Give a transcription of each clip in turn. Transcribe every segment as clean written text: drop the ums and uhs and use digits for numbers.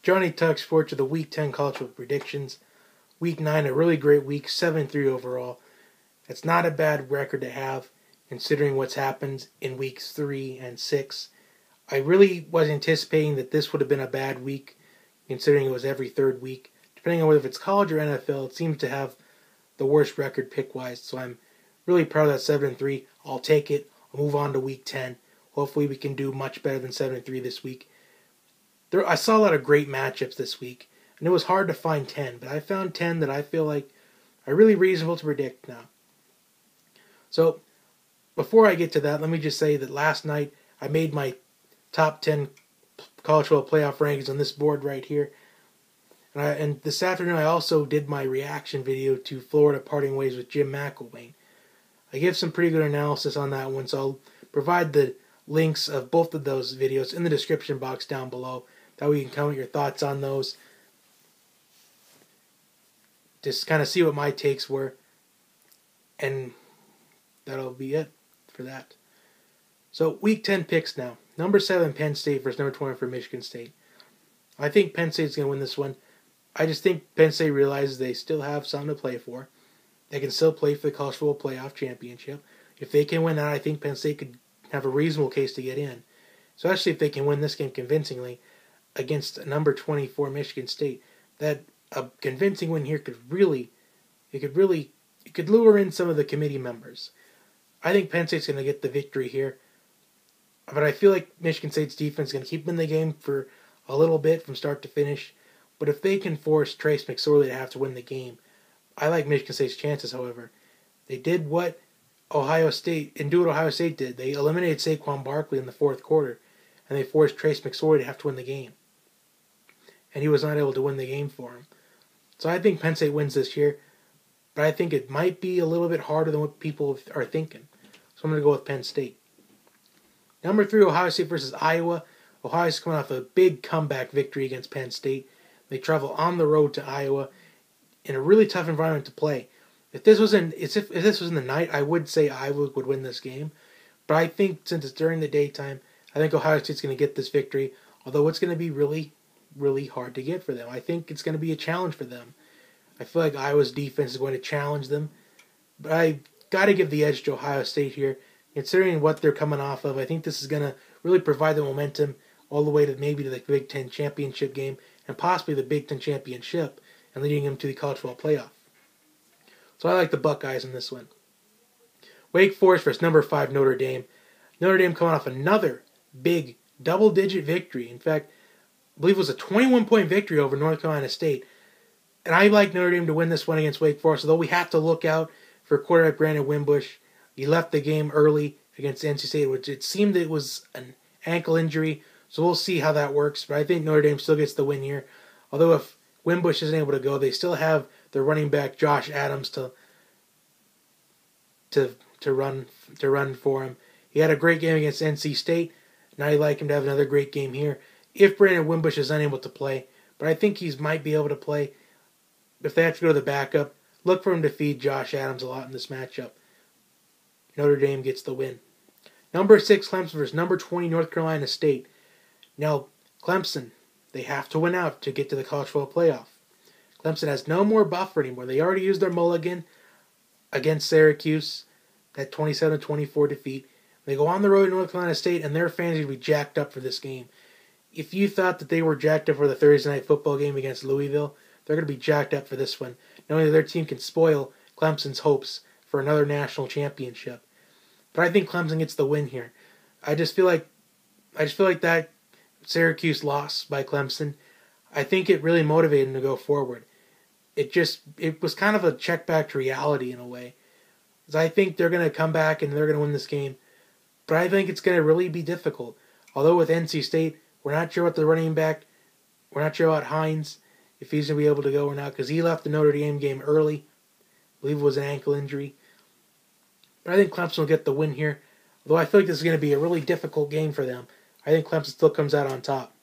Johnny Tuck Sports with the Week 10 college football predictions. Week 9, a really great week, 7-3 overall. It's not a bad record to have, considering what's happened in weeks 3 and 6. I really was anticipating that this would have been a bad week, considering it was every third week. Depending on whether it's college or NFL, it seems to have the worst record pick-wise, so I'm really proud of that 7-3. I'll take it. I'll move on to week 10. Hopefully we can do much better than 7-3 this week. I saw a lot of great matchups this week, and it was hard to find 10, but I found 10 that I feel like are really reasonable to predict now. So, before I get to that, let me just say that last night I made my top 10 college football playoff rankings on this board right here. And this afternoon I also did my reaction video to Florida parting ways with Jim McElwain. I give some pretty good analysis on that one, so I'll provide the links of both of those videos in the description box down below. That way you can comment your thoughts on those. Just kind of see what my takes were. And that'll be it for that. So, week 10 picks now. Number 7, Penn State versus number 20 for Michigan State. I think Penn State's going to win this one. I just think Penn State realizes they still have something to play for. They can still play for the college football playoff championship. If they can win that, I think Penn State could have a reasonable case to get in. Especially if they can win this game convincingly against number 24 Michigan State. That a convincing win here could lure in some of the committee members. I think Penn State's going to get the victory here. But I feel like Michigan State's defense is going to keep them in the game for a little bit from start to finish. But if they can force Trace McSorley to have to win the game, I like Michigan State's chances, however. They did what Ohio State did. They eliminated Saquon Barkley in the fourth quarter, and they forced Trace McSorley to have to win the game. And he was not able to win the game for him. So I think Penn State wins this year, but I think it might be a little bit harder than what people are thinking. So I'm going to go with Penn State. Number 3, Ohio State versus Iowa. Ohio's coming off a big comeback victory against Penn State. They travel on the road to Iowa in a really tough environment to play. If this was in the night, I would say Iowa would win this game. But I think since it's during the daytime, I think Ohio State's going to get this victory. Although it's going to be really, really hard to get for them. I think it's going to be a challenge for them. I feel like Iowa's defense is going to challenge them. But I got to give the edge to Ohio State here. Considering what they're coming off of, I think this is going to really provide the momentum all the way to maybe to the Big Ten championship game and possibly the Big Ten championship and leading them to the college football playoff. So I like the Buckeyes in this one. Wake Forest versus number 5 Notre Dame. Notre Dame coming off another big double-digit victory. In fact, I believe it was a 21-point victory over North Carolina State. And I like Notre Dame to win this one against Wake Forest, although we have to look out for quarterback Brandon Wimbush. He left the game early against NC State, which it seemed it was an ankle injury, so we'll see how that works. But I think Notre Dame still gets the win here. Although if Wimbush isn't able to go, they still have their running back Josh Adams to run for him. He had a great game against NC State. Now I'd like him to have another great game here. If Brandon Wimbush is unable to play, but I think he might be able to play. If they have to go to the backup, look for him to feed Josh Adams a lot in this matchup. Notre Dame gets the win. Number 6, Clemson versus number 20, North Carolina State. Now, Clemson, they have to win out to get to the college football playoff. Clemson has no more buffer anymore. They already used their mulligan against Syracuse, that 27-24 defeat. They go on the road to North Carolina State, and their fans are going to be jacked up for this game. If you thought that they were jacked up for the Thursday night football game against Louisville, they're going to be jacked up for this one. Knowing that their team can spoil Clemson's hopes for another national championship. But I think Clemson gets the win here. I just feel like that Syracuse loss by Clemson, I think it really motivated them to go forward. It was kind of a check back to reality in a way. Because I think they're going to come back and they're going to win this game. But I think it's going to really be difficult. Although with NC State, we're not sure what the running back, we're not sure about Hines, if he's going to be able to go or not, because he left the Notre Dame game early. I believe it was an ankle injury. But I think Clemson will get the win here. Although I feel like this is going to be a really difficult game for them. I think Clemson still comes out on top.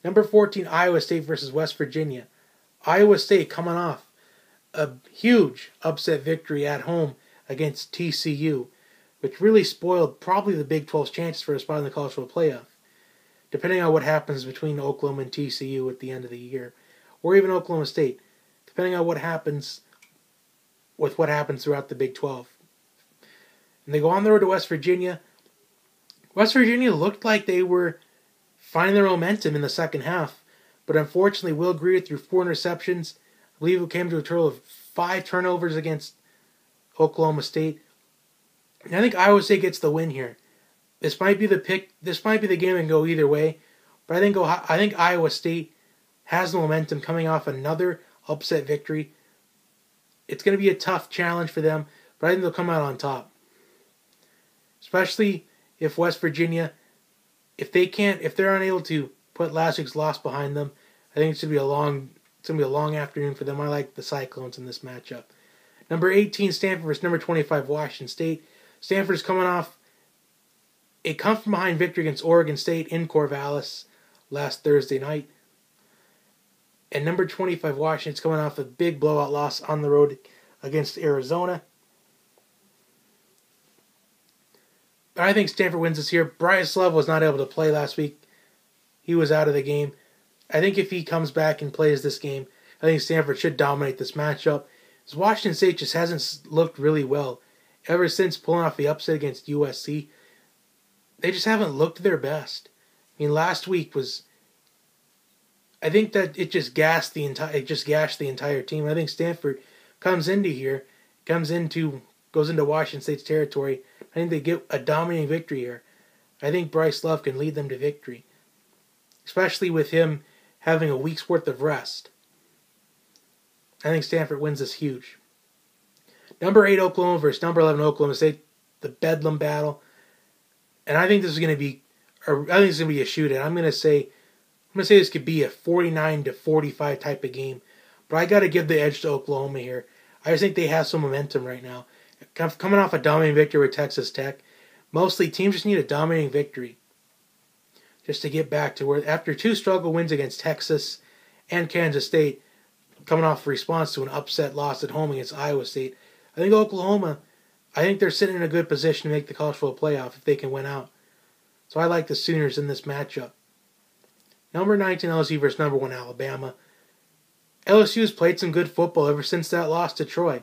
Number 14, Iowa State versus West Virginia. Iowa State coming off a huge upset victory at home against TCU, which really spoiled probably the Big 12's chances for a spot in the college football playoff. depending on what happens between Oklahoma and TCU at the end of the year, or even Oklahoma State, depending on what happens with what happens throughout the Big 12. And they go on the road to West Virginia. West Virginia looked like they were finding their momentum in the second half, but unfortunately Will Grier threw 4 interceptions. I believe it came to a total of 5 turnovers against Oklahoma State. And I think Iowa State gets the win here. This might be the pick. This might be the game that can go either way, but I think Iowa State has the momentum coming off another upset victory. It's going to be a tough challenge for them, but I think they'll come out on top. Especially if West Virginia, if they're unable to put last week's loss behind them, I think it's going to be a long afternoon for them. I like the Cyclones in this matchup. Number 18 Stanford versus number 25 Washington State. Stanford's coming off a come-from-behind victory against Oregon State in Corvallis last Thursday night. And number 25 Washington's coming off a big blowout loss on the road against Arizona. But I think Stanford wins this here. Bryce Love was not able to play last week. He was out of the game. I think if he comes back and plays this game, I think Stanford should dominate this matchup. As Washington State just hasn't looked really well ever since pulling off the upset against USC. They just haven't looked their best. I mean, last week was, I think that it just gashed the entire team. I think Stanford goes into Washington State's territory. I think they get a dominating victory here. I think Bryce Love can lead them to victory, especially with him having a week's worth of rest. I think Stanford wins this huge. Number 8 Oklahoma versus number 11 Oklahoma State, the Bedlam battle. And I think this is going to be a shootout. I'm going to say this could be a 49-45 type of game. But I got to give the edge to Oklahoma here. I just think they have some momentum right now. Coming off a dominating victory with Texas Tech. Mostly teams just need a dominating victory just to get back to where, after 2 struggle wins against Texas and Kansas State, coming off a response to an upset loss at home against Iowa State, I think Oklahoma, they're sitting in a good position to make the college football playoff if they can win out. So I like the Sooners in this matchup. Number 19 LSU versus number 1 Alabama. LSU's played some good football ever since that loss to Troy.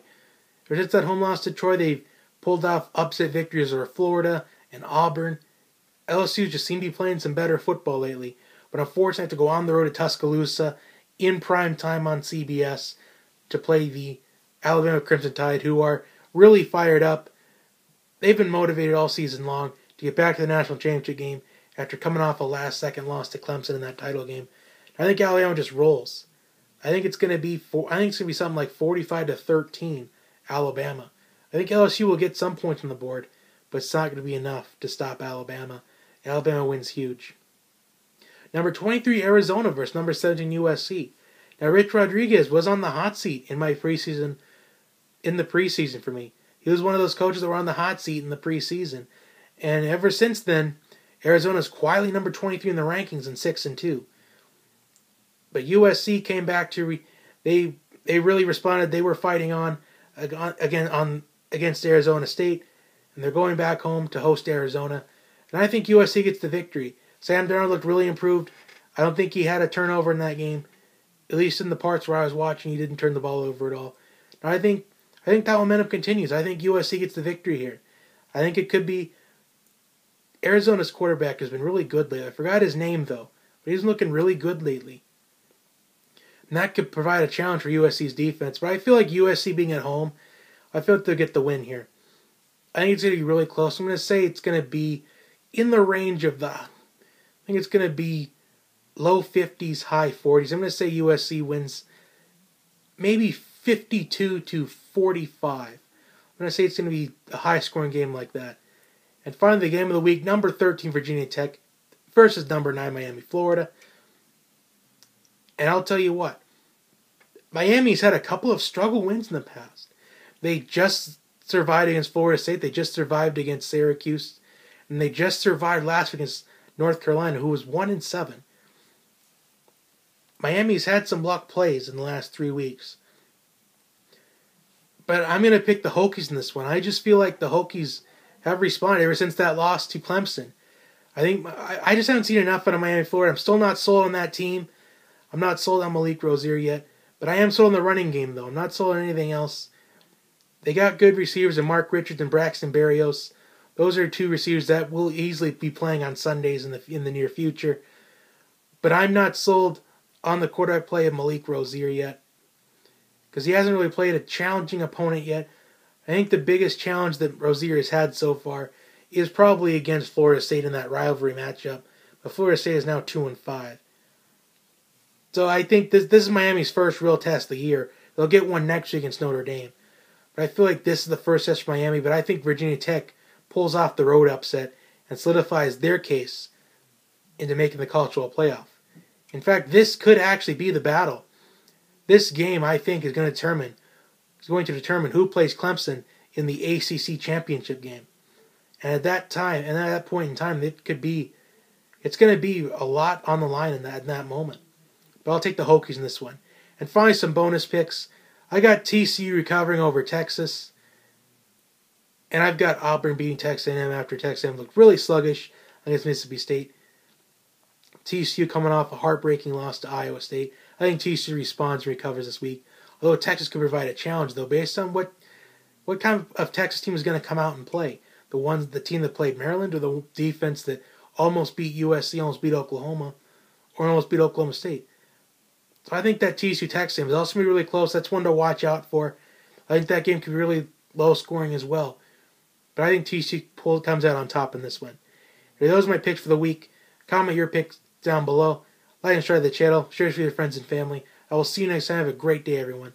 Ever since that home loss to Troy, they've pulled off upset victories over Florida and Auburn. LSU just seem to be playing some better football lately. But unfortunately, I have to go on the road to Tuscaloosa in prime time on CBS to play the Alabama Crimson Tide, who are really fired up. They've been motivated all season long to get back to the national championship game after coming off a last-second loss to Clemson in that title game. I think Alabama just rolls. I think it's going to be something like 45-13 Alabama. I think LSU will get some points on the board, but it's not going to be enough to stop Alabama. Alabama wins huge. Number 23 Arizona versus number 17 USC. Now Rich Rodriguez was on the hot seat in the preseason for me. He was one of those coaches that were on the hot seat in the preseason. And ever since then, Arizona's quietly number 23 in the rankings and 6-2. But USC came back to they really responded. They were fighting on against Arizona State, and they're going back home to host Arizona. And I think USC gets the victory. Sam Darnold looked really improved. I don't think he had a turnover in that game. At least in the parts where I was watching, he didn't turn the ball over at all. And I think that momentum continues. I think USC gets the victory here. I think it could be Arizona's quarterback has been really good lately. I forgot his name, though. But he's looking really good lately. And that could provide a challenge for USC's defense. But I feel like USC being at home, I feel like they'll get the win here. I think it's going to be really close. I'm going to say it's going to be in the range of I think it's going to be low 50s, high 40s. I'm going to say USC wins maybe 52-45. I'm going to say it's going to be a high-scoring game like that. And finally, the game of the week, number 13 Virginia Tech versus number 9 Miami, Florida. And I'll tell you what, Miami's had a couple of struggle wins in the past. They just survived against Florida State. They just survived against Syracuse. And they just survived last week against North Carolina, who was 1-7. Miami's had some luck plays in the last 3 weeks. But I'm going to pick the Hokies in this one. I just feel like the Hokies have responded ever since that loss to Clemson. I just haven't seen enough out of Miami, Florida. I'm still not sold on that team. I'm not sold on Malik Rozier yet, but I am sold on the running game, though. I'm not sold on anything else. They got good receivers in Mark Richards and Braxton Berrios. Those are two receivers that will easily be playing on Sundays in the near future. But I'm not sold on the quarterback play of Malik Rozier yet, because he hasn't really played a challenging opponent yet. I think the biggest challenge that Rozier has had so far is probably against Florida State in that rivalry matchup. But Florida State is now 2-5. So I think this is Miami's first real test of the year. They'll get one next week against Notre Dame. But I feel like this is the first test for Miami. But I think Virginia Tech pulls off the road upset and solidifies their case into making the college football playoff. In fact, this could actually be the battle. This game, I think, is going to determine who plays Clemson in the ACC championship game. And at that point in time, it's going to be a lot on the line in that moment. But I'll take the Hokies in this one. And finally, some bonus picks. I got TCU recovering over Texas. And I've got Auburn beating Texas A&M after Texas A&M looked really sluggish against Mississippi State. TCU coming off a heartbreaking loss to Iowa State. I think TCU responds and recovers this week. Although Texas could provide a challenge, though, based on what kind of Texas team is going to come out and play. The team that played Maryland, or the defense that almost beat USC, almost beat Oklahoma, or almost beat Oklahoma State. So I think that TCU Texas game is also going to be really close. That's one to watch out for. I think that game could be really low scoring as well. But I think TCU comes out on top in this one. Those are my picks for the week. Comment your picks down below. Like and subscribe to the channel. Share it with your friends and family. I will see you next time. Have a great day, everyone.